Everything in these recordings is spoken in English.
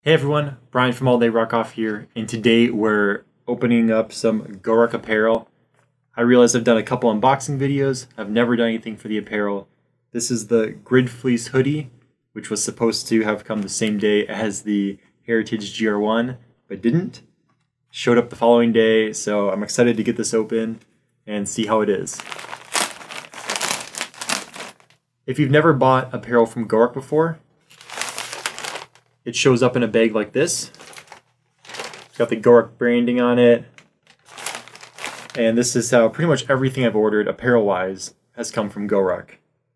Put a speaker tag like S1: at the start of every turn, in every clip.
S1: Hey everyone, Brian from All Day Ruckoff here, and today we're opening up some GORUCK apparel. I realize I've done a couple unboxing videos. I've never done anything for the apparel. This is the Grid Fleece hoodie, which was supposed to have come the same day as the Heritage GR1, but didn't. Showed up the following day, so I'm excited to get this open and see how it is. If you've never bought apparel from GORUCK before, it shows up in a bag like this. It's got the GORUCK branding on it. And this is how pretty much everything I've ordered apparel-wise has come from GORUCK.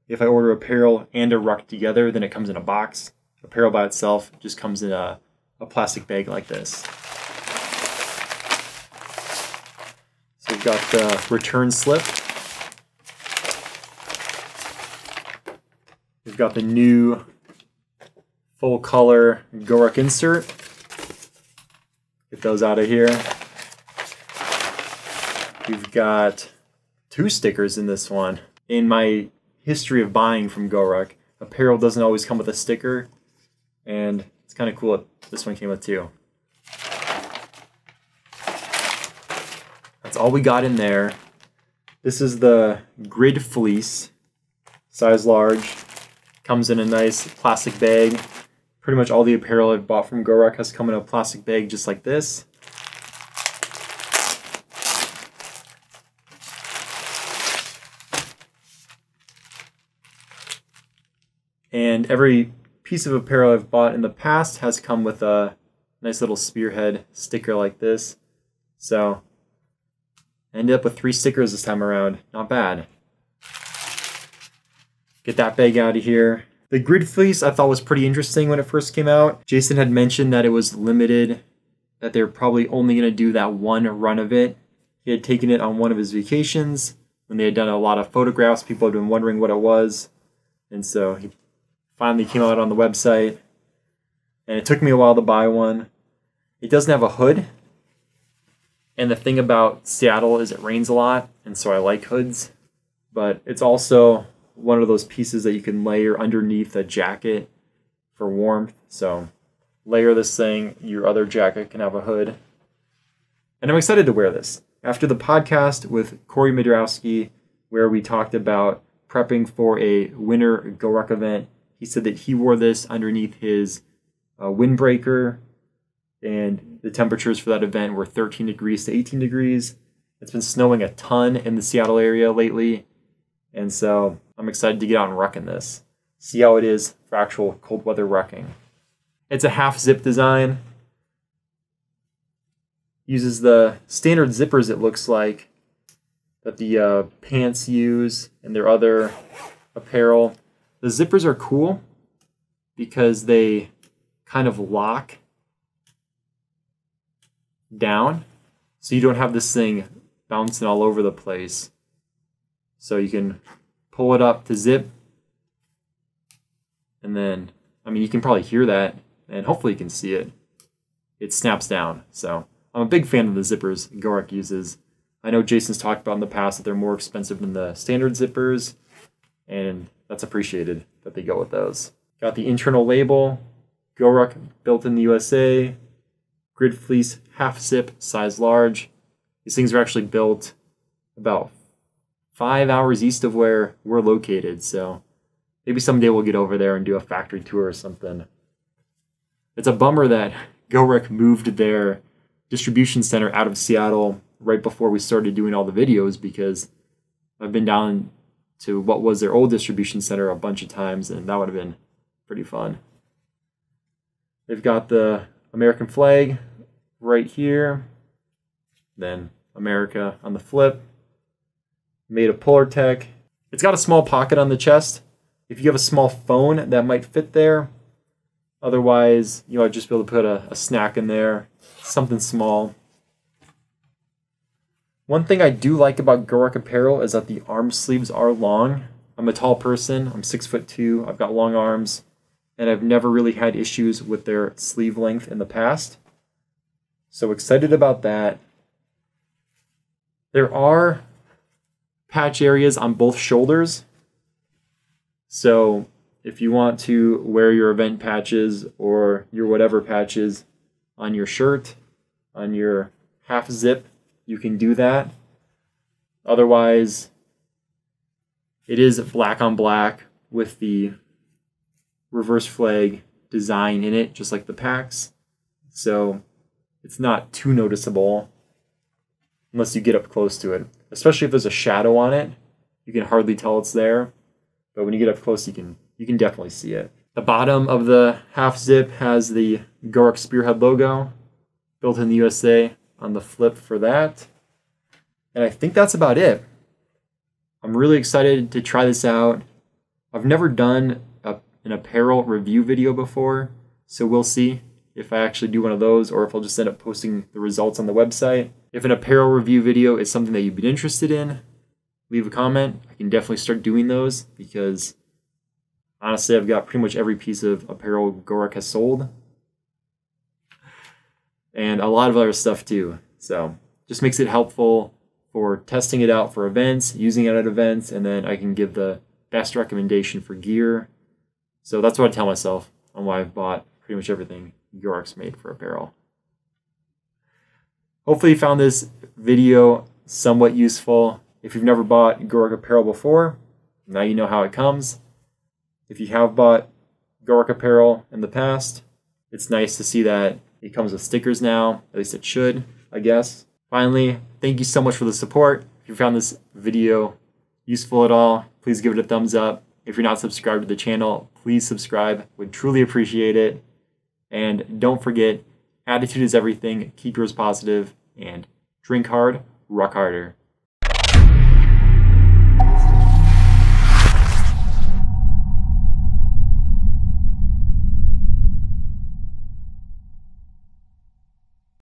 S1: If I order apparel and a ruck together, then it comes in a box. Apparel by itself just comes in a plastic bag like this. So we've got the return slip. We've got the new full color GORUCK insert. Get those out of here. We've got 2 stickers in this one. In my history of buying from GORUCK, apparel doesn't always come with a sticker, and it's kind of cool that this one came with 2. That's all we got in there. This is the Grid Fleece, size large. Comes in a nice plastic bag. Pretty much all the apparel I've bought from GORUCK has come in a plastic bag just like this. And every piece of apparel I've bought in the past has come with a nice little spearhead sticker like this. So I ended up with 3 stickers this time around. Not bad. Get that bag out of here. The Grid Fleece I thought was pretty interesting when it first came out. Jason had mentioned that it was limited, that they were probably only going to do that one run of it. He had taken it on one of his vacations when they had done a lot of photographs. People had been wondering what it was. And so he finally came out on the website. And it took me a while to buy one. It doesn't have a hood. And the thing about Seattle is it rains a lot, and so I like hoods. But it's also one of those pieces that you can layer underneath a jacket for warmth. So layer this thing, your other jacket can have a hood. And I'm excited to wear this. After the podcast with Corey Midrowski, where we talked about prepping for a winter GORUCK event, he said that he wore this underneath his windbreaker, and the temperatures for that event were 13 degrees to 18 degrees. It's been snowing a ton in the Seattle area lately, and so I'm excited to get out and ruck in this. See how it is for actual cold weather rucking. It's a half zip design. Uses the standard zippers, it looks like, that the pants use and their other apparel. The zippers are cool because they kind of lock down, so you don't have this thing bouncing all over the place. So you can pull it up to zip, and then, I mean, you can probably hear that, and hopefully you can see it. It snaps down. So I'm a big fan of the zippers GORUCK uses. I know Jason's talked about in the past that they're more expensive than the standard zippers, and that's appreciated that they go with those. Got the internal label, GORUCK built in the USA, Grid Fleece half zip, size large. These things are actually built about 5 hours east of where we're located, so maybe someday we'll get over there and do a factory tour or something. It's a bummer that GORUCK moved their distribution center out of Seattle right before we started doing all the videos, because I've been down to what was their old distribution center a bunch of times, and that would have been pretty fun. They've got the American flag right here, then America on the flip. Made of Polartec. It's got a small pocket on the chest. If you have a small phone, that might fit there. Otherwise, you might just be able to put a snack in there, something small. One thing I do like about GORUCK apparel is that the arm sleeves are long. I'm a tall person. I'm 6'2". I've got long arms, and I've never really had issues with their sleeve length in the past. So excited about that. There are patch areas on both shoulders. So if you want to wear your event patches or your whatever patches on your shirt, on your half zip, you can do that. Otherwise, it is black on black with the reverse flag design in it, just like the packs. So it's not too noticeable unless you get up close to it. Especially if there's a shadow on it, you can hardly tell it's there. But when you get up close, you can definitely see it. The bottom of the half zip has the GORUCK Spearhead logo, built in the USA on the flip for that. And I think that's about it. I'm really excited to try this out. I've never done an apparel review video before, so we'll see if I actually do one of those or if I'll just end up posting the results on the website. If an apparel review video is something that you'd be interested in, leave a comment. I can definitely start doing those because honestly, I've got pretty much every piece of apparel GORUCK has sold. And a lot of other stuff too. So just makes it helpful for testing it out for events, using it at events, and then I can give the best recommendation for gear. So that's what I tell myself on why I've bought pretty much everything GORUCK's made for apparel. Hopefully you found this video somewhat useful. If you've never bought GORUCK apparel before, now you know how it comes. If you have bought GORUCK apparel in the past, it's nice to see that it comes with stickers now. At least it should, I guess. Finally, thank you so much for the support. If you found this video useful at all, please give it a thumbs up. If you're not subscribed to the channel, please subscribe. Would truly appreciate it. And don't forget, attitude is everything. Keep yours positive and drink hard, rock harder.